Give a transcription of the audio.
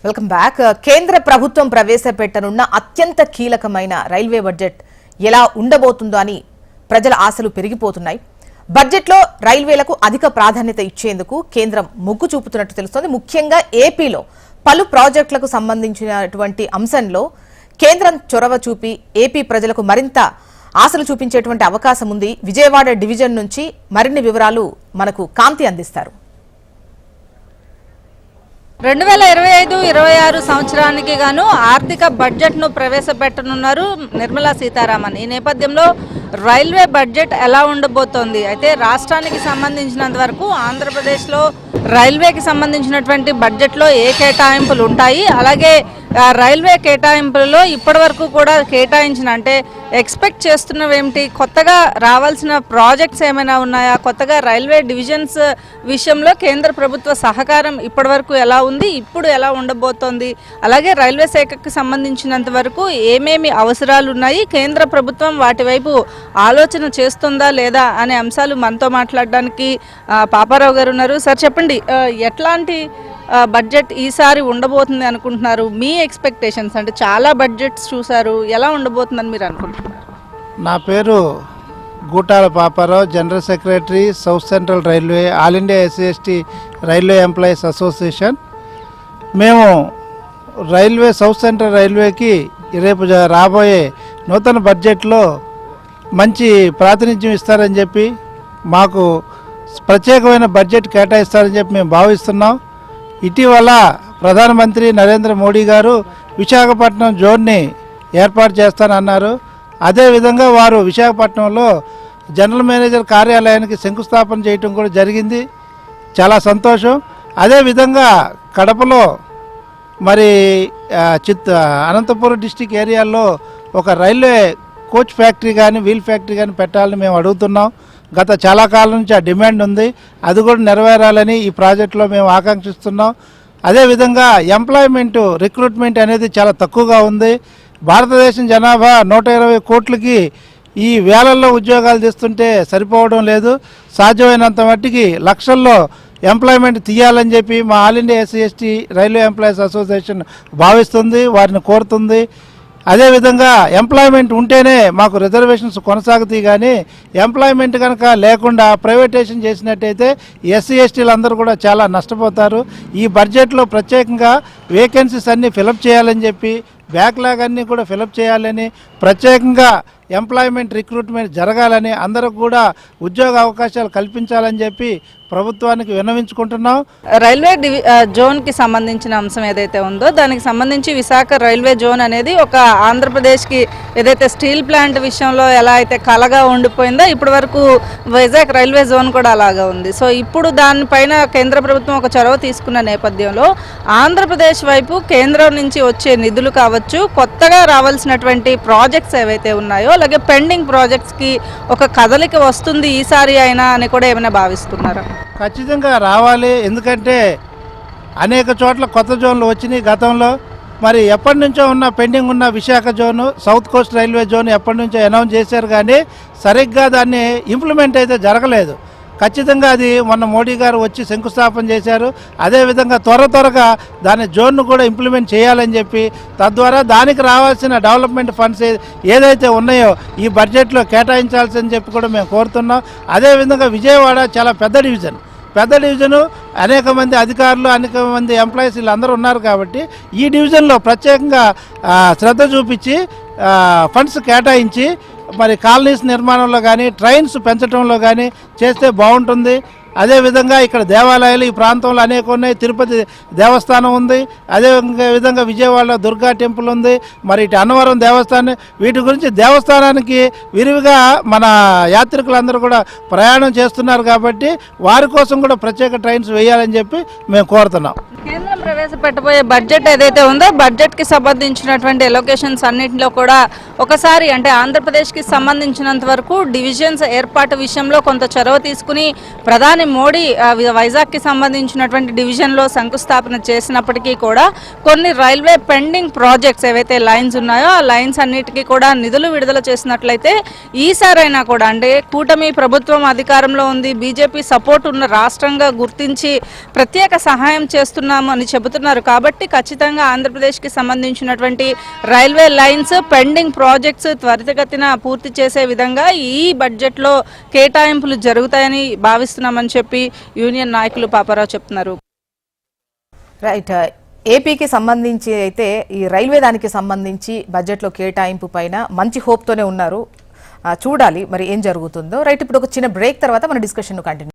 Welcome back. కేంద్ర ప్రభుత్వం ప్రవేశపెట్టనున్న అత్యంత కీలకమైన రైల్వే బడ్జెట్ ఎలా ఉండబోతుందో అని ప్రజల ఆశలు పెరిగిపోతున్నాయి. బడ్జెట్లో రైల్వేలకు అధిక ప్రాధాన్యత ఇచ్చేందుకు కేంద్రం మొగ్గు చూపుతున్నట్టు తెలుస్తోంది. ముఖ్యంగా ఏపీలో పలు ప్రాజెక్టులకు సంబంధించినటువంటి అంశంలో కేంద్రం చొరవ చూపి ఏపీ ప్రజలకు మరింత ఆశలు చూపించేటువంటి అవకాశం ఉంది. విజయవాడ డివిజన్ నుంచి మరిన్ని వివరాలు మనకు కాంతి అందిస్తారు. 2025-26 సంవత్సరానికి గాను ఆర్థిక బడ్జెట్ను ప్రవేశపెట్టనున్నారు నిర్మలా సీతారామన్. ఈ నేపథ్యంలో రైల్వే బడ్జెట్ ఎలా ఉండబోతోంది? అయితే రాష్ట్రానికి సంబంధించినంత వరకు ఆంధ్రప్రదేశ్లో రైల్వేకి సంబంధించినటువంటి బడ్జెట్లో ఏ కేటాయింపులు ఉంటాయి, అలాగే రైల్వే కేటాయింపులలో ఇప్పటి వరకు కూడా కేటాయించిన అంటే ఎక్స్పెక్ట్ చేస్తున్నవేమిటి, కొత్తగా రావాల్సిన ప్రాజెక్ట్స్ ఏమైనా ఉన్నాయా, కొత్తగా రైల్వే డివిజన్స్ విషయంలో కేంద్ర ప్రభుత్వ సహకారం ఇప్పటి వరకు ఎలా ఉంది, ఇప్పుడు ఎలా ఉండబోతోంది, అలాగే రైల్వే శాఖకు సంబంధించినంత వరకు ఏమేమి అవసరాలు ఉన్నాయి, కేంద్ర ప్రభుత్వం వాటి వైపు ఆలోచన చేస్తుందా లేదా అనే అంశాలు మనతో మాట్లాడడానికి పాపారావు గారు ఉన్నారు. సార్ చెప్పండి, ఎట్లాంటి బడ్జెట్ ఈసారి ఉండబోతుంది అనుకుంటున్నారు? మీ ఎక్స్పెక్టేషన్స్ అంటే చాలా బడ్జెట్స్ చూసారు, ఎలా ఉండబోతుందని మీరు అనుకుంటున్నారు? నా పేరు Gutala Paparao, general secretary, south central railway, all India ఎస్సీ/ఎస్టీ railway employees association. మేము సౌత్ సెంట్రల్ రైల్వేకి రేపు రాబోయే నూతన బడ్జెట్లో మంచి ప్రాతినిధ్యం ఇస్తారని చెప్పి, మాకు ప్రత్యేకమైన బడ్జెట్ కేటాయిస్తారని చెప్పి మేము భావిస్తున్నాం. ఇటీవల ప్రధానమంత్రి నరేంద్ర మోడీ గారు విశాఖపట్నం జోన్ని ఏర్పాటు చేస్తానన్నారు. అదేవిధంగా వారు విశాఖపట్నంలో జనరల్ మేనేజర్ కార్యాలయానికి శంకుస్థాపన చేయటం కూడా జరిగింది. చాలా సంతోషం. అదేవిధంగా కడపలో మరి అనంతపురం డిస్టిక్ ఏరియాల్లో ఒక రైల్వే కోచ్ ఫ్యాక్టరీ కానీ వీల్ ఫ్యాక్టరీ కానీ పెట్టాలని మేము అడుగుతున్నాం. గత చాలా కాలం నుంచి ఆ డిమాండ్ ఉంది. అది కూడా నెరవేరాలని ఈ ప్రాజెక్టులో మేము ఆకాంక్షిస్తున్నాం. అదేవిధంగా రిక్రూట్మెంట్ అనేది చాలా తక్కువగా ఉంది. భారతదేశం జనాభా 120 కోట్లకి ఈ వేలల్లో ఉద్యోగాలు తీస్తుంటే సరిపోవడం లేదు. సాధ్యమైనంత మట్టికి లక్షల్లో ఎంప్లాయ్మెంట్ తీయాలని చెప్పి మా all India ఎస్సీ/ఎస్టీ railway employees association భావిస్తుంది, వారిని కోరుతుంది. అదేవిధంగా ఎంప్లాయ్మెంట్ ఉంటేనే మాకు రిజర్వేషన్స్ కొనసాగుతాయి. కానీ ఎంప్లాయ్మెంట్ కనుక లేకుండా ప్రైవేటైజేషన్ చేసినట్టయితే ఎస్సీ/ఎస్టీలు అందరూ కూడా చాలా నష్టపోతారు. ఈ బడ్జెట్లో ప్రత్యేకంగా వేకెన్సీస్ అన్నీ ఫిలప్ చేయాలని చెప్పి, బ్యాక్లాగ్ అన్నీ కూడా ఫిలప్ చేయాలని, ప్రత్యేకంగా రిక్రూట్మెంట్ జరగాలని, అందరికి కూడా ఉద్యోగ అవకాశాలు కల్పించాలని చెప్పి ప్రభుత్వానికి విన్నవించుకుంటున్నాం. రైల్వే జోన్కి సంబంధించిన అంశం ఏదైతే ఉందో దానికి సంబంధించి విశాఖ రైల్వే జోన్ అనేది ఒక ఆంధ్రప్రదేశ్కి ఏదైతే స్టీల్ ప్లాంట్ విషయంలో ఎలా అయితే కలగా ఉండిపోయిందో ఇప్పటి వరకు వైజాగ్ రైల్వే జోన్ కూడా అలాగా ఉంది. సో ఇప్పుడు దానిపైన కేంద్ర ప్రభుత్వం ఒక చొరవ తీసుకున్న నేపథ్యంలో ఆంధ్రప్రదేశ్ వైపు కేంద్రం నుంచి వచ్చే నిధులు కావచ్చు, కొత్తగా రావాల్సినటువంటి ప్రాజెక్ట్స్ ఏవైతే ఉన్నాయో, అలాగే పెండింగ్ ప్రాజెక్ట్స్కి ఒక కదలిక వస్తుంది ఈసారి అయినా అని కూడా ఏమైనా భావిస్తున్నారా? ఖచ్చితంగా రావాలి. ఎందుకంటే అనేక చోట్ల కొత్త జోన్లు వచ్చినాయి గతంలో. మరి ఎప్పటి నుంచో ఉన్న పెండింగ్ ఉన్న Visakha zone, south Coast railway zone ఎప్పటి నుంచో అనౌన్స్ చేశారు, కానీ సరిగ్గా దాన్ని ఇంప్లిమెంట్ అయితే జరగలేదు. ఖచ్చితంగా అది మొన్న మోడీ గారు వచ్చి శంకుస్థాపన చేశారు. అదేవిధంగా త్వరగా దాని జోన్ను కూడా ఇంప్లిమెంట్ చేయాలని చెప్పి, తద్వారా దానికి రావాల్సిన డెవలప్మెంట్ ఫండ్స్ ఏదైతే ఉన్నాయో ఈ బడ్జెట్లో కేటాయించాల్సిందని చెప్పి కూడా మేము కోరుతున్నాం. అదేవిధంగా విజయవాడ చాలా పెద్ద డివిజను, అనేక మంది అధికారులు, అనేక మంది ఎంప్లాయీస్ వీళ్ళందరూ ఉన్నారు. కాబట్టి ఈ డివిజన్లో ప్రత్యేకంగా శ్రద్ధ చూపించి ఫండ్స్ కేటాయించి మరి కాలనీస్ నిర్మాణంలో కానీ, ట్రైన్స్ పెంచడంలో కానీ చేస్తే బాగుంటుంది. అదేవిధంగా ఇక్కడ దేవాలయాలు ఈ ప్రాంతంలో అనేక ఉన్నాయి. తిరుపతి దేవస్థానం ఉంది, అదే విధంగా విజయవాడలో దుర్గా టెంపుల్ ఉంది, మరి ఇటు అన్నవరం దేవస్థానం. వీటి గురించి దేవస్థానానికి విరివిగా మన యాత్రికులందరూ కూడా ప్రయాణం చేస్తున్నారు. కాబట్టి వారి కోసం కూడా ప్రత్యేక ట్రైన్స్ వేయాలని చెప్పి మేము కోరుతున్నాం. కేంద్రం ప్రవేశపెట్టబోయే బడ్జెట్ ఏదైతే ఉందో బడ్జెట్కి సంబంధించినటువంటి ఎలొకేషన్స్ అన్నింటిలో కూడా ఒకసారి అంటే ఆంధ్రప్రదేశ్కి సంబంధించినంత వరకు డివిజన్స్ ఏర్పాటు విషయంలో కొంత చొరవ తీసుకుని ప్రధాని మోడీ వైజాగ్కి సంబంధించినటువంటి డివిజన్లో శంకుస్థాపన చేసినప్పటికీ కూడా కొన్ని రైల్వే పెండింగ్ ప్రాజెక్ట్స్ ఏవైతే లైన్స్ ఉన్నాయో ఆ లైన్స్ అన్నిటికీ కూడా నిధులు విడుదల చేసినట్లయితే ఈసారైనా కూడా అంటే కూటమి ప్రభుత్వం అధికారంలో ఉంది, బీజేపీ సపోర్ట్ ఉన్న రాష్ట్రంగా గుర్తించి ప్రత్యేక సహాయం చేస్తున్నాము అని చెబుతున్నారు. కాబట్టి ఖచ్చితంగా ఆంధ్రప్రదేశ్కి సంబంధించినటువంటి రైల్వే లైన్స్ పెండింగ్ ప్రాజెక్ట్స్ త్వరితగతిన పూర్తి చేసే విధంగా ఈ బడ్జెట్లో కేటాయింపులు జరుగుతాయని భావిస్తున్నామని చెప్పి యూనియన్ నాయకులు పాపారావు చెప్తున్నారు. రైట్. ఏపీకి సంబంధించి అయితే ఈ రైల్వే దానికి సంబంధించి బడ్జెట్లో కేటాయింపు పైన మంచి హోప్తోనే ఉన్నారు. చూడాలి మరి ఏం జరుగుతుందో. రైట్, ఇప్పుడు ఒక చిన్న బ్రేక్ తర్వాత మన డిస్కషన్ కంటిన్యూ